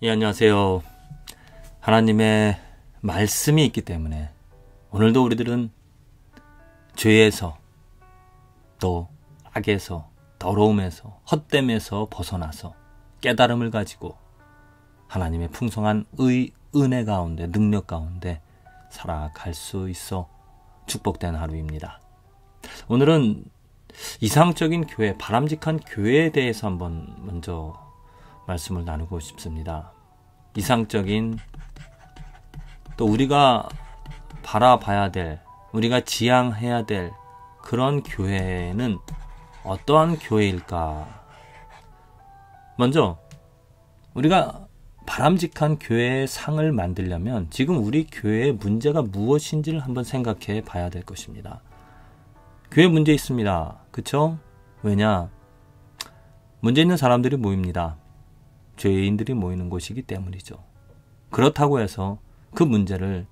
예, 안녕하세요. 하나님의 말씀이 있기 때문에 오늘도 우리들은 죄에서 또 악에서 더러움에서 헛됨에서 벗어나서 깨달음을 가지고 하나님의 풍성한 은혜 가운데 능력 가운데 살아갈 수 있어 축복된 하루입니다. 오늘은 이상적인 교회, 바람직한 교회에 대해서 한번 먼저 말씀을 나누고 싶습니다. 이상적인, 또 우리가 바라봐야 될, 우리가 지향해야 될 그런 교회는 어떠한 교회일까? 먼저 우리가 바람직한 교회의 상을 만들려면 지금 우리 교회의 문제가 무엇인지를 한번 생각해 봐야 될 것입니다. 교회 문제 있습니다. 그쵸? 왜냐? 문제 있는 사람들이 모입니다. 죄인들이 모이는 곳이기 때문이죠. 그렇다고 해서 그 문제를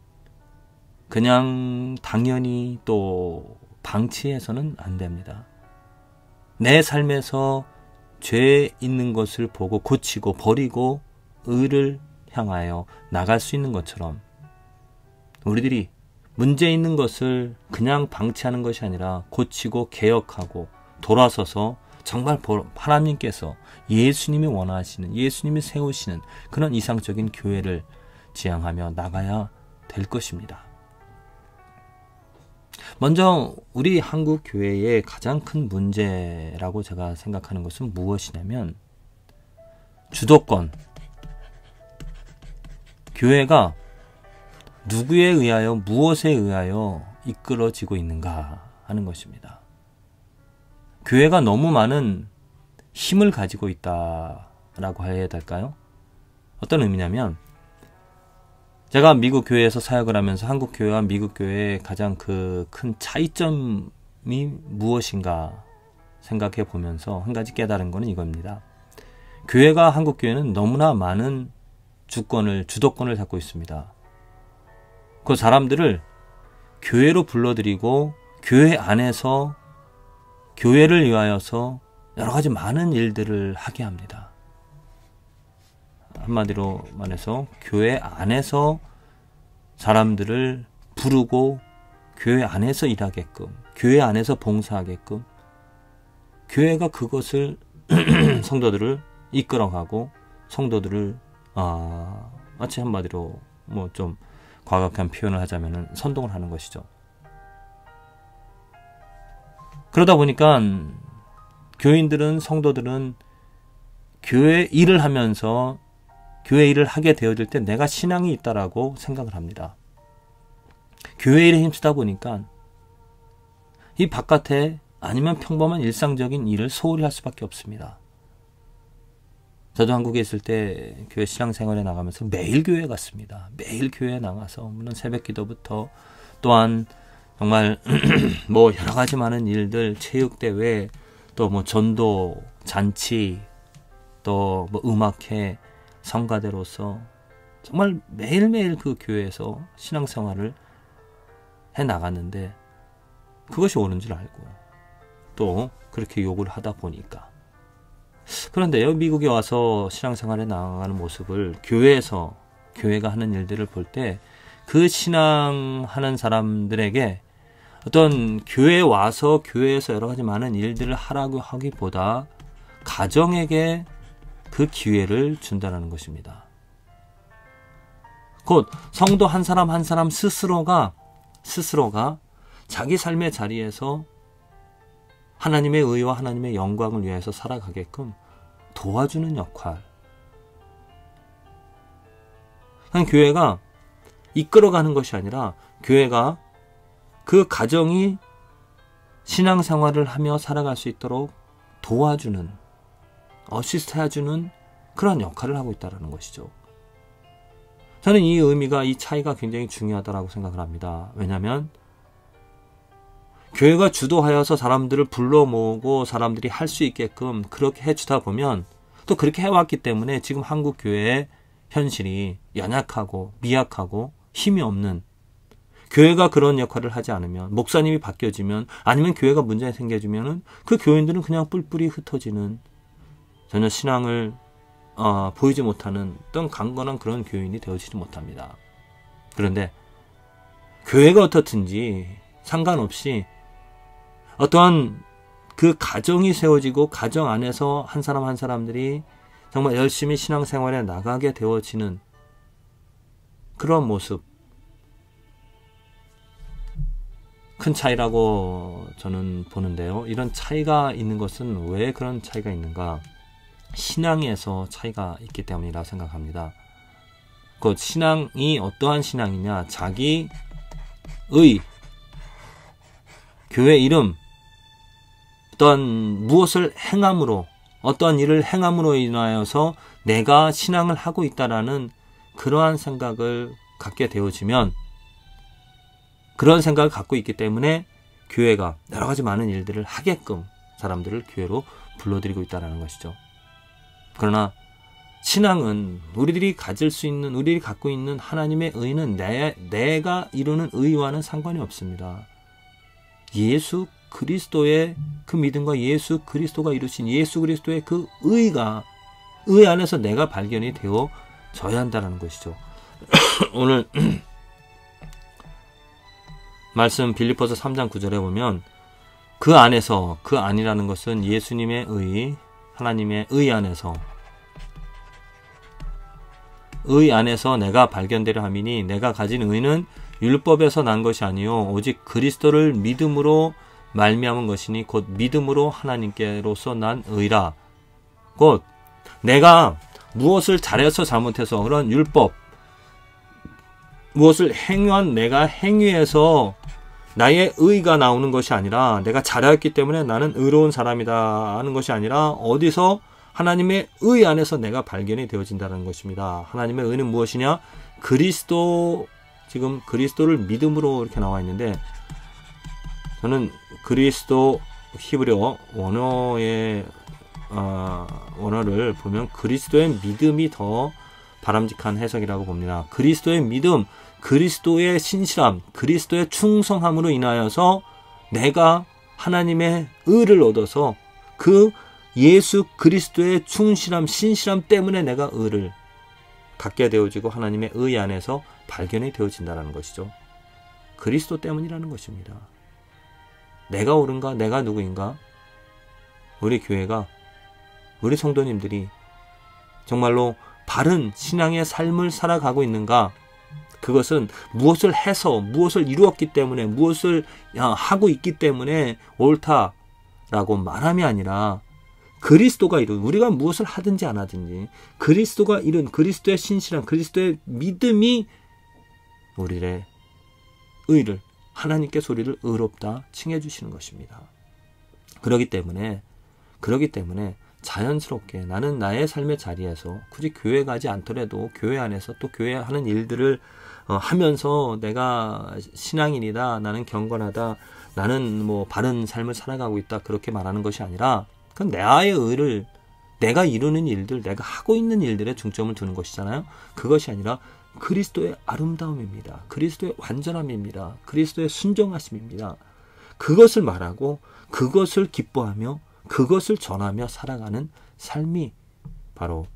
그냥 당연히 또 방치해서는 안 됩니다. 내 삶에서 죄 있는 것을 보고 고치고 버리고 의를 향하여 나갈 수 있는 것처럼 우리들이 문제 있는 것을 그냥 방치하는 것이 아니라 고치고 개혁하고 돌아서서 정말 하나님께서 예수님이 원하시는, 예수님이 세우시는 그런 이상적인 교회를 지향하며 나가야 될 것입니다. 먼저 우리 한국 교회의 가장 큰 문제라고 제가 생각하는 것은 무엇이냐면 주도권. 교회가 누구에 의하여, 무엇에 의하여 이끌어지고 있는가 하는 것입니다. 교회가 너무 많은 힘을 가지고 있다라고 해야 될까요? 어떤 의미냐면 제가 미국 교회에서 사역을 하면서 한국 교회와 미국 교회의 가장 그 큰 차이점이 무엇인가 생각해 보면서 한 가지 깨달은 것은 이겁니다. 교회가, 한국 교회는 너무나 많은 주도권을 잡고 있습니다. 그 사람들을 교회로 불러들이고 교회 안에서 교회를 위하여서 여러 가지 많은 일들을 하게 합니다. 한마디로 말해서 교회 안에서 사람들을 부르고 교회 안에서 일하게끔, 교회 안에서 봉사하게끔 교회가 그것을 성도들을 이끌어가고 성도들을 마치 한마디로 뭐 좀 과격한 표현을 하자면 선동을 하는 것이죠. 그러다 보니까 교인들은, 성도들은 교회 일을 하면서 교회 일을 하게 되어질 때 내가 신앙이 있다라고 생각을 합니다. 교회 일에 힘쓰다 보니까 이 바깥에 아니면 평범한 일상적인 일을 소홀히 할 수밖에 없습니다. 저도 한국에 있을 때 교회 신앙생활에 나가면서 매일 교회에 갔습니다. 매일 교회에 나가서 물론 새벽 기도부터 또한 정말 뭐 여러 가지 많은 일들, 체육대회, 또 뭐 전도, 잔치, 또 뭐 음악회, 성가대로서 정말 매일매일 그 교회에서 신앙생활을 해 나갔는데 그것이 옳은 줄 알고 또 그렇게 욕을 하다 보니까, 그런데 여기 미국에 와서 신앙생활에 나가는 모습을 교회에서, 교회가 하는 일들을 볼 때 그 신앙하는 사람들에게 어떤 교회에 와서 교회에서 여러 가지 많은 일들을 하라고 하기보다 가정에게 그 기회를 준다는 것입니다. 곧 성도 한 사람 한 사람 스스로가 자기 삶의 자리에서 하나님의 의와 하나님의 영광을 위해서 살아가게끔 도와주는 역할. 교회가 이끌어가는 것이 아니라 교회가 그 가정이 신앙생활을 하며 살아갈 수 있도록 도와주는, 어시스트 해주는 그런 역할을 하고 있다는 것이죠. 저는 이 의미가, 이 차이가 굉장히 중요하다고 생각을 합니다. 왜냐하면 교회가 주도하여서 사람들을 불러 모으고 사람들이 할 수 있게끔 그렇게 해주다 보면, 또 그렇게 해왔기 때문에 지금 한국 교회의 현실이 연약하고 미약하고 힘이 없는, 교회가 그런 역할을 하지 않으면, 목사님이 바뀌어지면, 아니면 교회가 문제가 생겨지면 그 교인들은 그냥 뿔뿔이 흩어지는, 전혀 신앙을 보이지 못하는 어떤 강건한 그런 교인이 되어지지 못합니다. 그런데 교회가 어떻든지 상관없이 어떠한 그 가정이 세워지고 가정 안에서 한 사람 한 사람들이 정말 열심히 신앙생활에 나가게 되어지는 그런 모습, 큰 차이라고 저는 보는데요. 이런 차이가 있는 것은 왜 그런 차이가 있는가? 신앙에서 차이가 있기 때문이라 생각합니다. 그 신앙이 어떠한 신앙이냐? 자기의 교회 이름, 어떤 무엇을 행함으로, 어떤 일을 행함으로 인하여서 내가 신앙을 하고 있다라는 그러한 생각을 갖게 되어지면, 그런 생각을 갖고 있기 때문에 교회가 여러 가지 많은 일들을 하게끔 사람들을 교회로 불러들이고 있다는 것이죠. 그러나 신앙은 우리들이 가질 수 있는, 우리들이 갖고 있는 하나님의 의는 내가 이루는 의와는 상관이 없습니다. 예수 그리스도의 그 믿음과 예수 그리스도가 이루신 예수 그리스도의 그 의 안에서 내가 발견이 되어져야 한다는 것이죠. 오늘 말씀 빌립보서 3장 9절에 보면 그 안에서, 그 안이라는 것은 예수님의 의, 하나님의 의 안에서 내가 발견되려 함이니 내가 가진 의는 율법에서 난 것이 아니요 오직 그리스도를 믿음으로 말미암은 것이니 곧 믿음으로 하나님께로서 난 의라. 곧 내가 무엇을 잘해서 잘못해서 그런 율법, 무엇을 행한 내가 행위에서 나의 의가 나오는 것이 아니라, 내가 잘하였기 때문에 나는 의로운 사람이다 하는 것이 아니라 어디서 하나님의 의 안에서 내가 발견이 되어진다는 것입니다. 하나님의 의는 무엇이냐? 그리스도, 지금 그리스도를 믿음으로 이렇게 나와 있는데, 저는 그리스도 히브리어 원어의 원어를 보면 그리스도의 믿음이 더 바람직한 해석이라고 봅니다. 그리스도의 믿음, 그리스도의 신실함, 그리스도의 충성함으로 인하여서 내가 하나님의 의를 얻어서 그 예수 그리스도의 충실함, 신실함 때문에 내가 의를 갖게 되어지고 하나님의 의 안에서 발견이 되어진다는 것이죠. 그리스도 때문이라는 것입니다. 내가 옳은가? 내가 누구인가? 우리 교회가, 우리 성도님들이 정말로 바른 신앙의 삶을 살아가고 있는가? 그것은 무엇을 해서, 무엇을 이루었기 때문에, 무엇을 하고 있기 때문에 옳다라고 말함이 아니라 그리스도가 이룬, 우리가 무엇을 하든지 안 하든지 그리스도가 이룬 그리스도의 신실한 그리스도의 믿음이 우리의 의를, 하나님께서 우리를 의롭다 칭해 주시는 것입니다. 그렇기 때문에 자연스럽게 나는 나의 삶의 자리에서 굳이 교회 가지 않더라도 교회 안에서 또 교회 하는 일들을 하면서 내가 신앙인이다, 나는 경건하다, 나는 뭐 바른 삶을 살아가고 있다, 그렇게 말하는 것이 아니라 그건 나의 의를, 내가 이루는 일들, 내가 하고 있는 일들에 중점을 두는 것이잖아요. 그것이 아니라 그리스도의 아름다움입니다. 그리스도의 완전함입니다. 그리스도의 순종하심입니다. 그것을 말하고 그것을 기뻐하며 그것을 전하며 살아가는 삶이 바로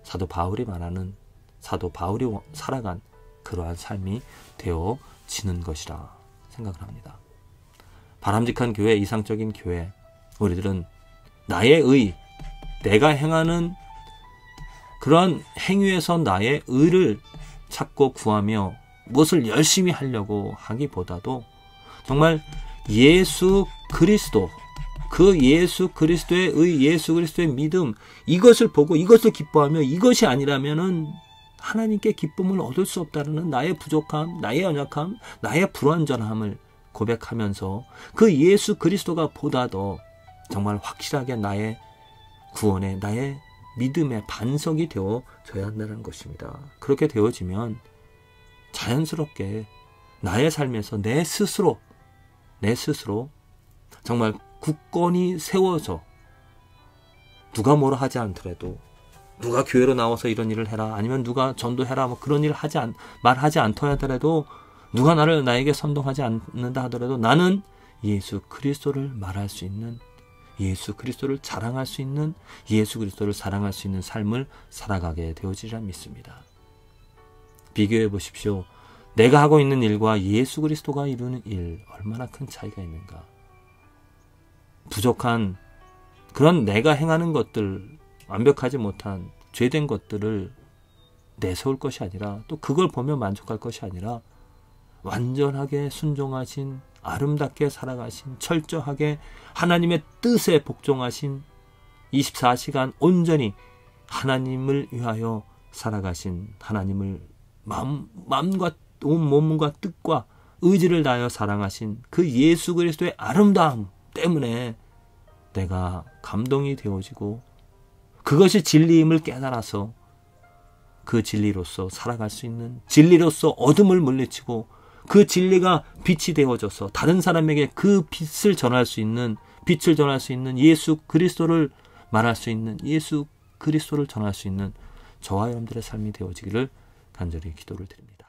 사도 바울이 말하는, 사도 바울이 살아간 그러한 삶이 되어지는 것이라 생각을 합니다. 바람직한 교회, 이상적인 교회, 우리들은 나의 의, 내가 행하는 그러한 행위에서 나의 의를 찾고 구하며 무엇을 열심히 하려고 하기보다도 정말 예수 그리스도, 그 예수 그리스도의 의, 예수 그리스도의 믿음, 이것을 보고 이것을 기뻐하며 이것이 아니라면은 하나님께 기쁨을 얻을 수 없다는 나의 부족함, 나의 연약함, 나의 불완전함을 고백하면서 그 예수 그리스도가 보다 더 정말 확실하게 나의 구원에, 나의 믿음의 반석이 되어져야 한다는 것입니다. 그렇게 되어지면 자연스럽게 나의 삶에서 내 스스로 정말 굳건히 세워서 누가 뭐라 하지 않더라도, 누가 교회로 나와서 이런 일을 해라, 아니면 누가 전도해라, 뭐 그런 일을 말하지 않더라 하더라도, 누가 나에게 선동하지 않는다 하더라도 나는 예수 그리스도를 말할 수 있는, 예수 그리스도를 자랑할 수 있는, 예수 그리스도를 사랑할 수 있는 삶을 살아가게 되어지리라 믿습니다. 비교해 보십시오. 내가 하고 있는 일과 예수 그리스도가 이루는 일, 얼마나 큰 차이가 있는가. 부족한 그런 내가 행하는 것들, 완벽하지 못한 죄된 것들을 내세울 것이 아니라, 또 그걸 보며 만족할 것이 아니라, 완전하게 순종하신, 아름답게 살아가신, 철저하게 하나님의 뜻에 복종하신, 24시간 온전히 하나님을 위하여 살아가신, 하나님을 마음과 온 몸과 뜻과 의지를 다하여 사랑하신 그 예수 그리스도의 아름다움 때문에 내가 감동이 되어지고, 그것이 진리임을 깨달아서 그 진리로서 살아갈 수 있는, 진리로서 어둠을 물리치고 그 진리가 빛이 되어져서 다른 사람에게 그 빛을 전할 수 있는, 빛을 전할 수 있는 예수 그리스도를 말할 수 있는, 예수 그리스도를 전할 수 있는 저와 여러분들의 삶이 되어지기를 간절히 기도를 드립니다.